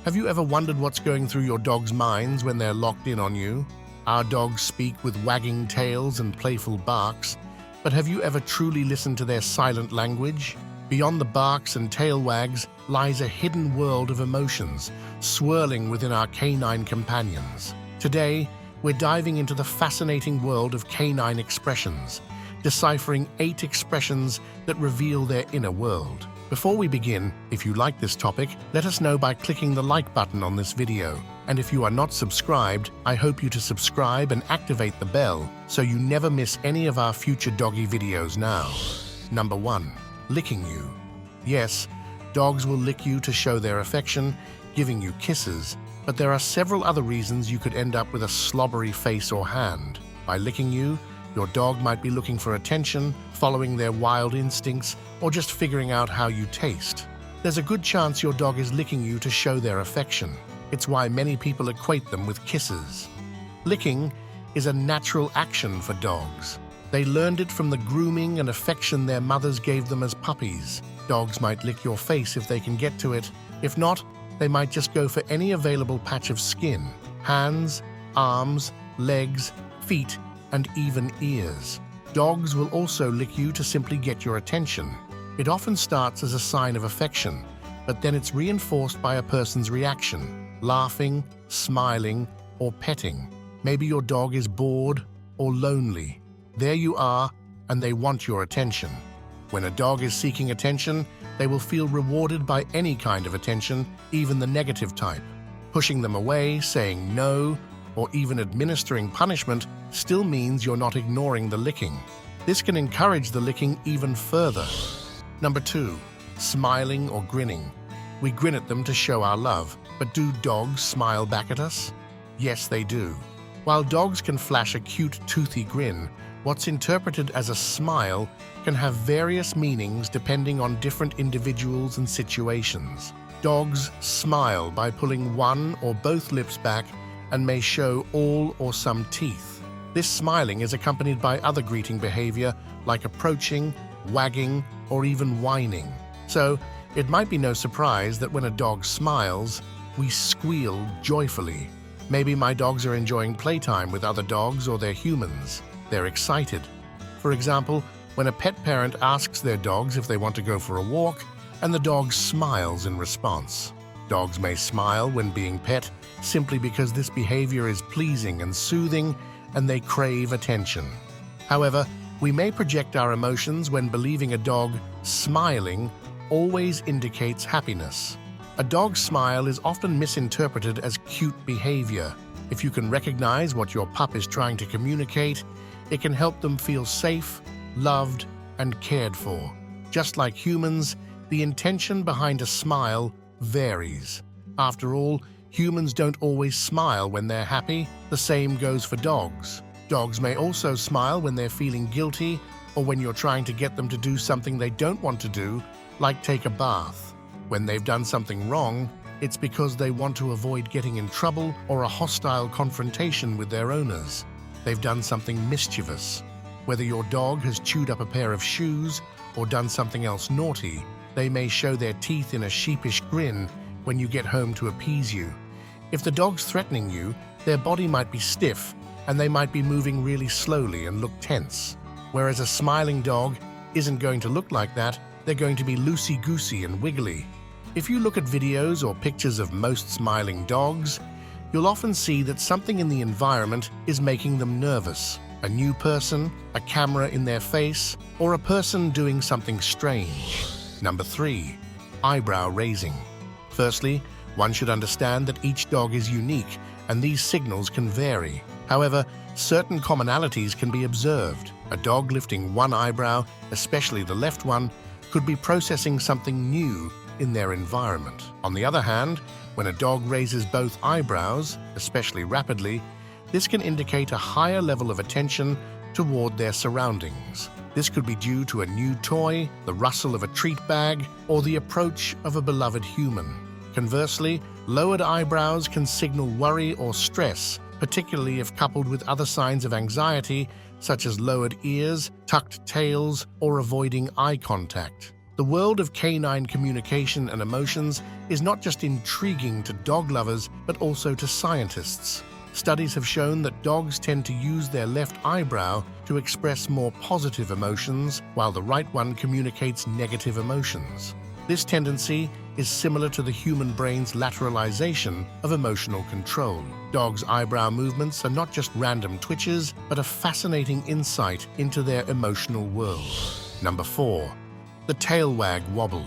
Have you ever wondered what's going through your dog's minds when they're locked in on you? Our dogs speak with wagging tails and playful barks, but have you ever truly listened to their silent language? Beyond the barks and tail wags lies a hidden world of emotions, swirling within our canine companions. Today, we're diving into the fascinating world of canine expressions, deciphering 8 expressions that reveal their inner world. Before we begin, if you like this topic, let us know by clicking the like button on this video. And if you are not subscribed, I hope you to subscribe and activate the bell so you never miss any of our future doggy videos now. Number 1. Licking you. Yes, dogs will lick you to show their affection, giving you kisses, but there are several other reasons you could end up with a slobbery face or hand. By licking you, your dog might be looking for attention, following their wild instincts, or just figuring out how you taste. There's a good chance your dog is licking you to show their affection. It's why many people equate them with kisses. Licking is a natural action for dogs. They learned it from the grooming and affection their mothers gave them as puppies. Dogs might lick your face if they can get to it. If not, they might just go for any available patch of skin, hands, arms, legs, feet, and even ears. Dogs will also lick you to simply get your attention. It often starts as a sign of affection, but then it's reinforced by a person's reaction, laughing, smiling, or petting. Maybe your dog is bored or lonely. There you are, and they want your attention. When a dog is seeking attention, they will feel rewarded by any kind of attention, even the negative type. Pushing them away, saying no, or even administering punishment still means you're not ignoring the licking. This can encourage the licking even further. Number 2. Smiling or grinning. We grin at them to show our love, but do dogs smile back at us? Yes, they do. While dogs can flash a cute, toothy grin, what's interpreted as a smile can have various meanings depending on different individuals and situations. Dogs smile by pulling one or both lips back and may show all or some teeth. This smiling is accompanied by other greeting behavior like approaching, wagging, or even whining. So, it might be no surprise that when a dog smiles, we squeal joyfully. Maybe my dogs are enjoying playtime with other dogs or their humans. They're excited. For example, when a pet parent asks their dogs if they want to go for a walk, and the dog smiles in response. Dogs may smile when being pet simply because this behavior is pleasing and soothing, and they crave attention. However, we may project our emotions when believing a dog smiling always indicates happiness. A dog's smile is often misinterpreted as cute behavior. If you can recognize what your pup is trying to communicate, it can help them feel safe, loved, and cared for. Just like humans, the intention behind a smile varies. After all, humans don't always smile when they're happy. The same goes for dogs. Dogs may also smile when they're feeling guilty or when you're trying to get them to do something they don't want to do, like take a bath. When they've done something wrong, it's because they want to avoid getting in trouble or a hostile confrontation with their owners. They've done something mischievous. Whether your dog has chewed up a pair of shoes or done something else naughty, they may show their teeth in a sheepish grin when you get home to appease you. If the dog's threatening you, their body might be stiff and they might be moving really slowly and look tense. Whereas a smiling dog isn't going to look like that, they're going to be loosey-goosey and wiggly. If you look at videos or pictures of most smiling dogs, you'll often see that something in the environment is making them nervous. A new person, a camera in their face, or a person doing something strange. Number 3. Eyebrow raising. Firstly, one should understand that each dog is unique and these signals can vary. However, certain commonalities can be observed. A dog lifting one eyebrow, especially the left one, could be processing something new in their environment. On the other hand, when a dog raises both eyebrows, especially rapidly, this can indicate a higher level of attention toward their surroundings. This could be due to a new toy, the rustle of a treat bag, or the approach of a beloved human. Conversely, lowered eyebrows can signal worry or stress, particularly if coupled with other signs of anxiety, such as lowered ears, tucked tails, or avoiding eye contact. The world of canine communication and emotions is not just intriguing to dog lovers, but also to scientists. Studies have shown that dogs tend to use their left eyebrow to express more positive emotions, while the right one communicates negative emotions. This tendency is similar to the human brain's lateralization of emotional control. Dogs' eyebrow movements are not just random twitches, but a fascinating insight into their emotional world. Number 4. The tail wag wobble.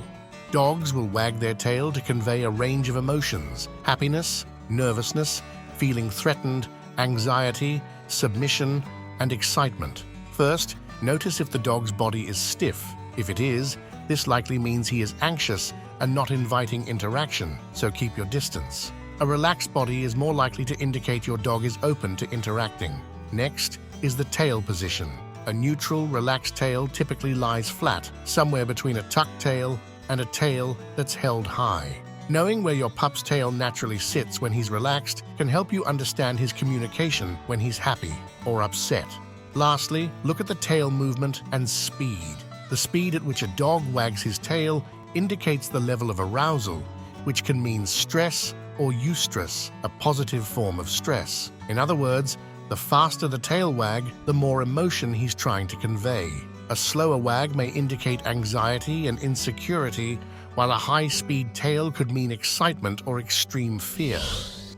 Dogs will wag their tail to convey a range of emotions: happiness, nervousness, feeling threatened, anxiety, submission, and excitement. First, notice if the dog's body is stiff. If it is, this likely means he is anxious and not inviting interaction, so keep your distance. A relaxed body is more likely to indicate your dog is open to interacting. Next is the tail position. A neutral, relaxed tail typically lies flat, somewhere between a tucked tail and a tail that's held high. Knowing where your pup's tail naturally sits when he's relaxed can help you understand his communication when he's happy or upset. Lastly, look at the tail movement and speed. The speed at which a dog wags his tail indicates the level of arousal, which can mean stress or eustress, a positive form of stress. In other words, the faster the tail wag, the more emotion he's trying to convey. A slower wag may indicate anxiety and insecurity, while a high-speed tail could mean excitement or extreme fear.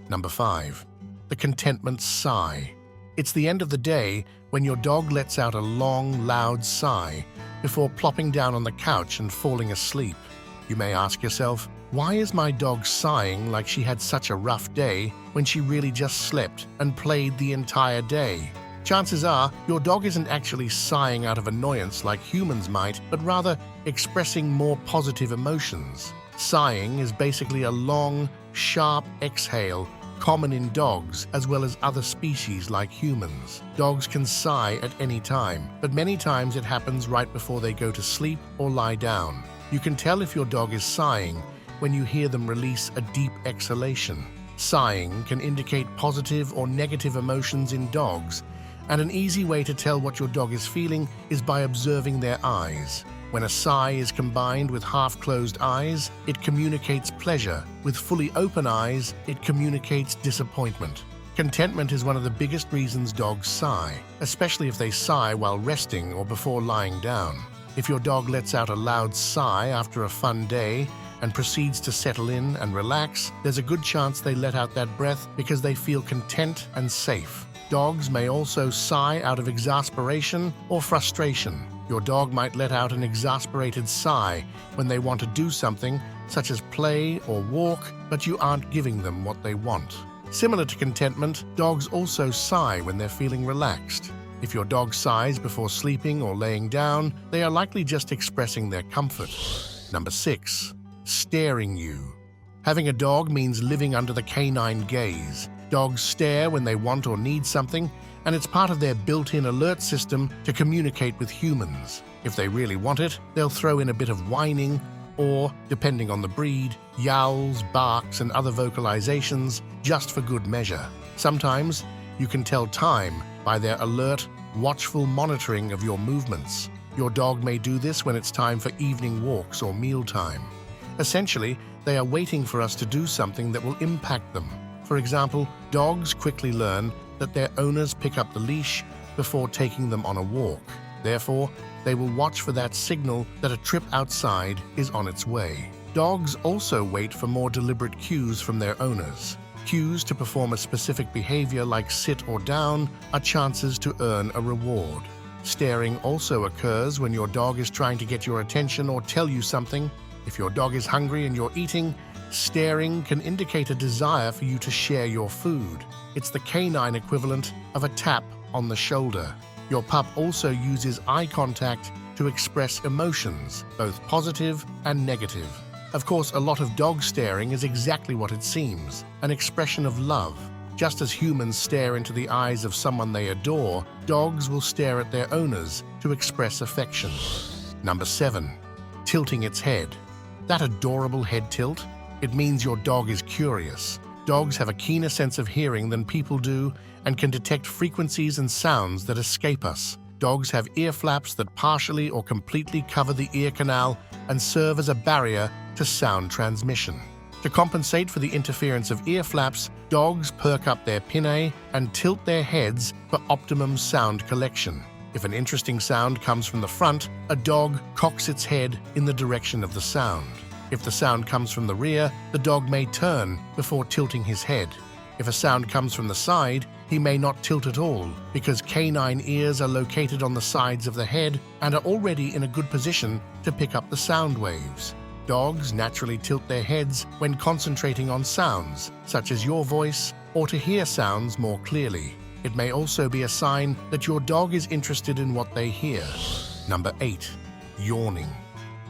Number 5. The contentment sigh. It's the end of the day when your dog lets out a long, loud sigh before plopping down on the couch and falling asleep. You may ask yourself, why is my dog sighing like she had such a rough day when she really just slept and played the entire day? Chances are, your dog isn't actually sighing out of annoyance like humans might, but rather expressing more positive emotions. Sighing is basically a long, sharp exhale, common in dogs as well as other species like humans. Dogs can sigh at any time, but many times it happens right before they go to sleep or lie down. You can tell if your dog is sighing when you hear them release a deep exhalation. Sighing can indicate positive or negative emotions in dogs, and an easy way to tell what your dog is feeling is by observing their eyes. When a sigh is combined with half-closed eyes, it communicates pleasure. With fully open eyes, it communicates disappointment. Contentment is one of the biggest reasons dogs sigh, especially if they sigh while resting or before lying down. If your dog lets out a loud sigh after a fun day and proceeds to settle in and relax, there's a good chance they let out that breath because they feel content and safe. Dogs may also sigh out of exasperation or frustration. Your dog might let out an exasperated sigh when they want to do something, such as play or walk, but you aren't giving them what they want. Similar to contentment, dogs also sigh when they're feeling relaxed. If your dog sighs before sleeping or laying down, they are likely just expressing their comfort. Number 6. Staring you. Having a dog means living under the canine gaze. Dogs stare when they want or need something, and it's part of their built-in alert system to communicate with humans. If they really want it, they'll throw in a bit of whining or, depending on the breed, yowls, barks, and other vocalizations just for good measure. Sometimes you can tell time by their alert, watchful monitoring of your movements. Your dog may do this when it's time for evening walks or mealtime. Essentially, they are waiting for us to do something that will impact them. For example, dogs quickly learn that their owners pick up the leash before taking them on a walk. Therefore, they will watch for that signal that a trip outside is on its way. Dogs also wait for more deliberate cues from their owners. Cues to perform a specific behavior like sit or down are chances to earn a reward. Staring also occurs when your dog is trying to get your attention or tell you something. If your dog is hungry and you're eating, staring can indicate a desire for you to share your food. It's the canine equivalent of a tap on the shoulder. Your pup also uses eye contact to express emotions, both positive and negative. Of course, a lot of dog staring is exactly what it seems, an expression of love. Just as humans stare into the eyes of someone they adore, dogs will stare at their owners to express affection. Number 7. Tilting its head. That adorable head tilt? It means your dog is curious. Dogs have a keener sense of hearing than people do and can detect frequencies and sounds that escape us. Dogs have ear flaps that partially or completely cover the ear canal and serve as a barrier to sound transmission. To compensate for the interference of ear flaps, dogs perk up their pinnae and tilt their heads for optimum sound collection. If an interesting sound comes from the front, a dog cocks its head in the direction of the sound. If the sound comes from the rear, the dog may turn before tilting his head. If a sound comes from the side, he may not tilt at all because canine ears are located on the sides of the head and are already in a good position to pick up the sound waves. Dogs naturally tilt their heads when concentrating on sounds, such as your voice, or to hear sounds more clearly. It may also be a sign that your dog is interested in what they hear. Number 8. Yawning.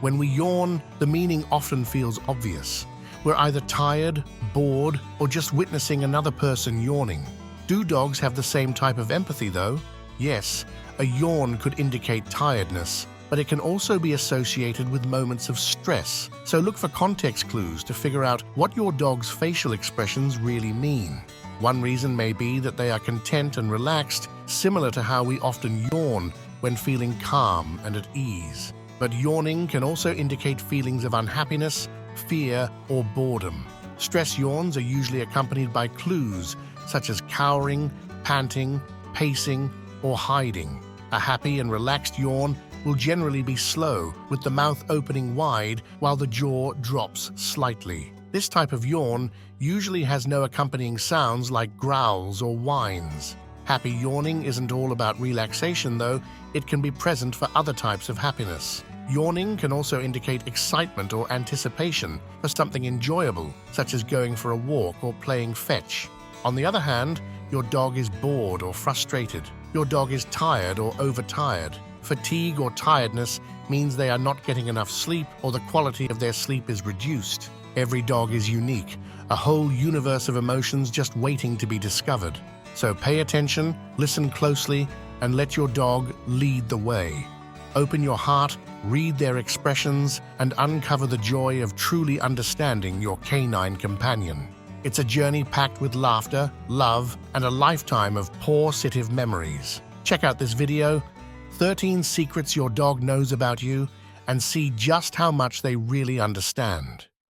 When we yawn, the meaning often feels obvious. We're either tired, bored, or just witnessing another person yawning. Do dogs have the same type of empathy, though? Yes, a yawn could indicate tiredness, but it can also be associated with moments of stress. So look for context clues to figure out what your dog's facial expressions really mean. One reason may be that they are content and relaxed, similar to how we often yawn when feeling calm and at ease. But yawning can also indicate feelings of unhappiness, fear, or boredom. Stress yawns are usually accompanied by clues such as cowering, panting, pacing, or hiding. A happy and relaxed yawn will generally be slow, with the mouth opening wide while the jaw drops slightly. This type of yawn usually has no accompanying sounds like growls or whines. Happy yawning isn't all about relaxation, though. It can be present for other types of happiness. Yawning can also indicate excitement or anticipation for something enjoyable, such as going for a walk or playing fetch. On the other hand, your dog is bored or frustrated. Your dog is tired or overtired. Fatigue or tiredness means they are not getting enough sleep or the quality of their sleep is reduced. Every dog is unique, a whole universe of emotions just waiting to be discovered. So pay attention, listen closely, and let your dog lead the way. Open your heart, read their expressions, and uncover the joy of truly understanding your canine companion. It's a journey packed with laughter, love, and a lifetime of positive memories. Check out this video, 13 Secrets Your Dog Knows About You, and see just how much they really understand.